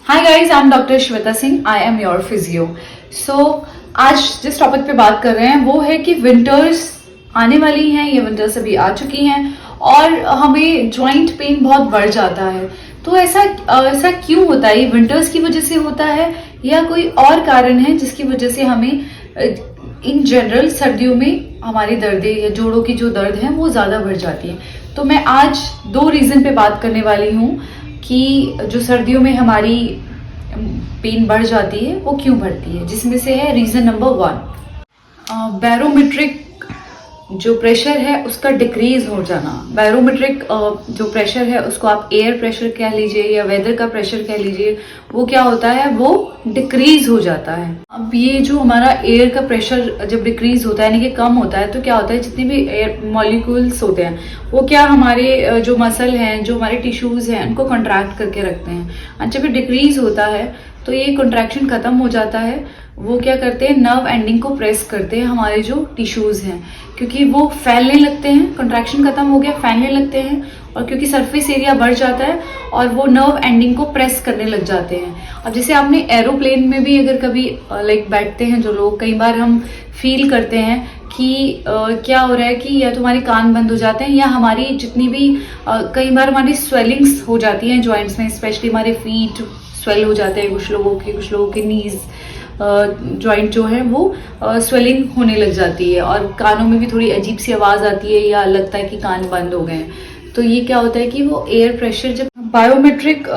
Hi guys, I am doctor Shweta Singh. I am your physio. आज जिस topic पे बात कर रहे हैं वो है कि विंटर्स आने वाली हैं, ये विंटर्स अभी आ चुकी हैं और हमें जॉइंट पेन बहुत बढ़ जाता है। तो ऐसा क्यों होता है? ये विंटर्स की वजह से होता है या कोई और कारण है जिसकी वजह से हमें इन जनरल सर्दियों में हमारी दर्दें या जोड़ों की जो दर्द है वो ज़्यादा बढ़ जाती है। तो मैं आज दो रीज़न पे बात करने वाली हूँ कि जो सर्दियों में हमारी पेन बढ़ जाती है वो क्यों बढ़ती है, जिसमें से है रीज़न नंबर 1, बैरोमेट्रिक जो प्रेशर है उसका डिक्रीज हो जाना। बैरोमेट्रिक जो प्रेशर है उसको आप एयर प्रेशर कह लीजिए या वेदर का प्रेशर कह लीजिए, वो क्या होता है, वो डिक्रीज हो जाता है। अब ये जो हमारा एयर का प्रेशर जब डिक्रीज होता है यानी कि कम होता है, तो क्या होता है, जितने भी एयर मॉलिक्यूल्स होते हैं वो क्या हमारे जो मसल हैं, जो हमारे टिश्यूज हैं, उनको कॉन्ट्रैक्ट करके रखते हैं। और जब ये डिक्रीज होता है तो ये कॉन्ट्रैक्शन खत्म हो जाता है। वो क्या करते हैं, नर्व एंडिंग को प्रेस करते हैं हमारे जो टिश्यूज हैं, क्योंकि वो फैलने लगते हैं। कॉन्ट्रैक्शन खत्म हो गया, फैलने लगते हैं, और क्योंकि सरफेस एरिया बढ़ जाता है और वो नर्व एंडिंग को प्रेस करने लग जाते हैं। अब जैसे आपने एरोप्लेन में भी अगर कभी बैठते हैं जो लोग, कई बार हम फील करते हैं कि क्या हो रहा है कि या तो हमारे कान बंद हो जाते हैं या हमारी जितनी भी कई बार हमारी स्वेलिंग्स हो जाती हैं जॉइंट्स में, स्पेशली हमारे फीट स्वेल हो जाते हैं कुछ लोगों के नीज जॉइंट जो है वो स्वेलिंग होने लग जाती है और कानों में भी थोड़ी अजीब सी आवाज़ आती है या लगता है कि कान बंद हो गए हैं। तो ये क्या होता है कि वो एयर प्रेशर, जब बायोमेट्रिक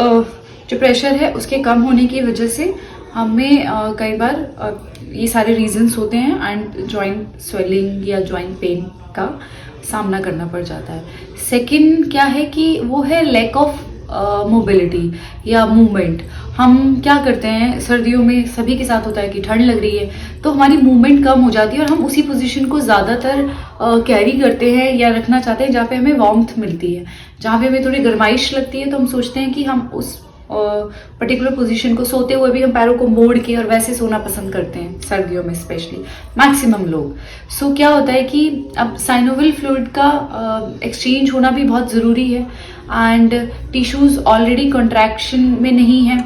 जो प्रेशर है उसके कम होने की वजह से हमें कई बार ये सारे रीजंस होते हैं एंड जॉइंट स्वेलिंग या जॉइंट पेन का सामना करना पड़ जाता है। सेकंड क्या है कि वो है लैक ऑफ मोबिलिटी या मूवमेंट। हम क्या करते हैं, सर्दियों में सभी के साथ होता है कि ठंड लग रही है तो हमारी मूवमेंट कम हो जाती है और हम उसी पोजीशन को ज़्यादातर कैरी करते हैं या रखना चाहते हैं जहाँ पे हमें वार्मथ मिलती है, जहाँ पे हमें थोड़ी गर्माइश लगती है। तो हम सोचते हैं कि हम उस पर्टिकुलर पोजीशन को, सोते हुए भी हम पैरों को मोड़ के और वैसे सोना पसंद करते हैं सर्दियों में, स्पेशली मैक्सिमम लोग। सो क्या होता है कि अब साइनोवियल फ्लूइड का एक्सचेंज होना भी बहुत ज़रूरी है एंड टिश्यूज ऑलरेडी कॉन्ट्रैक्शन में नहीं है,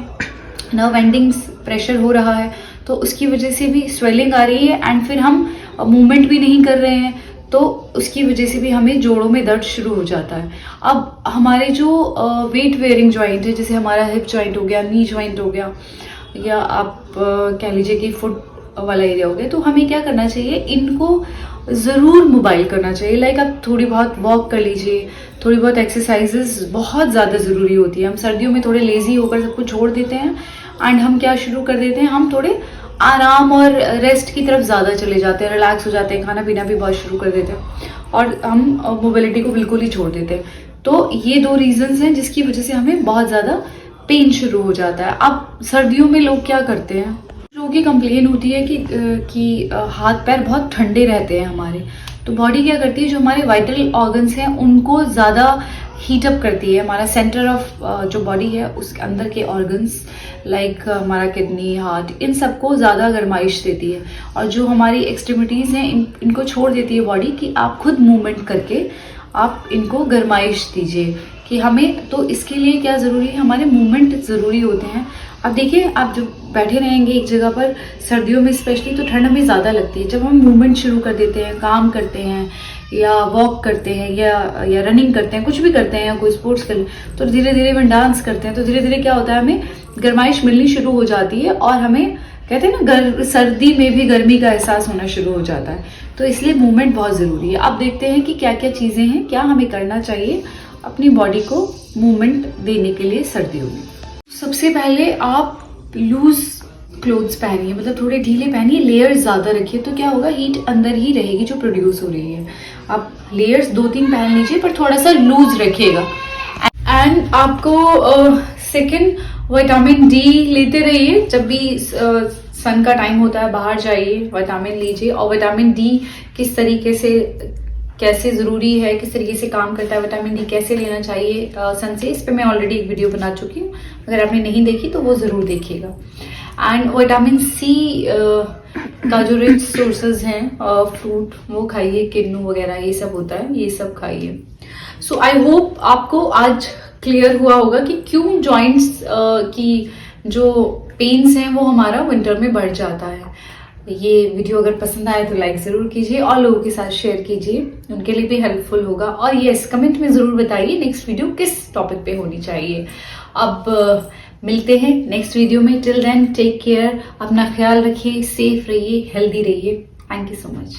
नर्व एंडिंग्स प्रेशर हो रहा है, तो उसकी वजह से भी स्वेलिंग आ रही है एंड फिर हम मूवमेंट भी नहीं कर रहे हैं, तो उसकी वजह से भी हमें जोड़ों में दर्द शुरू हो जाता है। अब हमारे जो वेट वेयरिंग जॉइंट है, जैसे हमारा हिप जॉइंट हो गया, नी जॉइंट हो गया, या आप कह लीजिए कि फुट वाला एरिया हो गया, तो हमें क्या करना चाहिए, इनको ज़रूर मोबाइल करना चाहिए। लाइक आप थोड़ी बहुत वॉक कर लीजिए, थोड़ी बहुत एक्सरसाइजेस बहुत ज़्यादा ज़रूरी होती है। हम सर्दियों में थोड़े लेजी होकर सब कुछ छोड़ देते हैं एंड हम क्या शुरू कर देते हैं, हम थोड़े आराम और रेस्ट की तरफ ज़्यादा चले जाते हैं, रिलैक्स हो जाते हैं, खाना पीना भी बहुत शुरू कर देते हैं और हम मोबिलिटी को बिल्कुल ही छोड़ देते हैं। तो ये दो रीजंस हैं जिसकी वजह से हमें बहुत ज़्यादा पेन शुरू हो जाता है। अब सर्दियों में लोग क्या करते हैं, लोगों की कंप्लेन होती है कि हाथ पैर बहुत ठंडे रहते हैं हमारे, तो बॉडी क्या करती है, जो हमारे वाइटल ऑर्गन्स हैं उनको ज़्यादा हीट अप करती है। हमारा सेंटर ऑफ जो बॉडी है उसके अंदर के ऑर्गन्स लाइक हमारा किडनी, हार्ट, इन सबको ज़्यादा गर्माइश देती है और जो हमारी एक्सट्रीमिटीज़ हैं इनको छोड़ देती है बॉडी कि आप खुद मूवमेंट करके आप इनको गर्माइश दीजिए कि हमें। तो इसके लिए क्या ज़रूरी है, हमारे मूवमेंट ज़रूरी होते हैं। अब देखिए, आप जब बैठे रहेंगे एक जगह पर सर्दियों में स्पेशली, तो ठंड हमें ज़्यादा लगती है। जब हम मूवमेंट शुरू कर देते हैं, काम करते हैं या वॉक करते हैं या रनिंग करते हैं, कुछ भी करते हैं या कोई स्पोर्ट्स कर, तो धीरे धीरे हम डांस करते हैं, तो धीरे धीरे क्या होता है, हमें गर्माइश मिलनी शुरू हो जाती है और हमें कहते हैं ना, सर्दी में भी गर्मी का एहसास होना शुरू हो जाता है। तो इसलिए मूवमेंट बहुत ज़रूरी है। अब देखते हैं कि क्या क्या चीज़ें हैं, क्या हमें करना चाहिए अपनी बॉडी को मूवमेंट देने के लिए सर्दियों में। सबसे पहले आप लूज क्लोथ्स पहनिए, मतलब थोड़े ढीले पहनिए, लेयर्स ज़्यादा रखिए, तो क्या होगा, हीट अंदर ही रहेगी जो प्रोड्यूस हो रही है। आप लेयर्स 2-3 पहन लीजिए पर थोड़ा सा लूज रखिएगा। एंड आपको सेकंड, विटामिन डी लेते रहिए। जब भी सन का टाइम होता है बाहर जाइए, विटामिन लीजिए। और विटामिन डी किस तरीके से, कैसे ज़रूरी है, किस तरीके से काम करता है, विटामिन डी कैसे लेना चाहिए सन से, इस पे मैं ऑलरेडी एक वीडियो बना चुकी हूँ, अगर आपने नहीं देखी तो वो ज़रूर देखिएगा। एंड विटामिन सी का जो रिच सोर्सेज हैं, फ्रूट वो खाइए, किन्नू वगैरह ये सब होता है, ये सब खाइए। सो आई होप आपको आज क्लियर हुआ होगा कि क्यों जॉइंट्स की जो पेन्स हैं वो हमारा विंटर में बढ़ जाता है। ये वीडियो अगर पसंद आए तो लाइक ज़रूर कीजिए और लोगों के साथ शेयर कीजिए, उनके लिए भी हेल्पफुल होगा। और यस, कमेंट में ज़रूर बताइए नेक्स्ट वीडियो किस टॉपिक पे होनी चाहिए। अब मिलते हैं नेक्स्ट वीडियो में। टिल देन टेक केयर, अपना ख्याल रखिए, सेफ रहिए, हेल्दी रहिए। Thank you so much.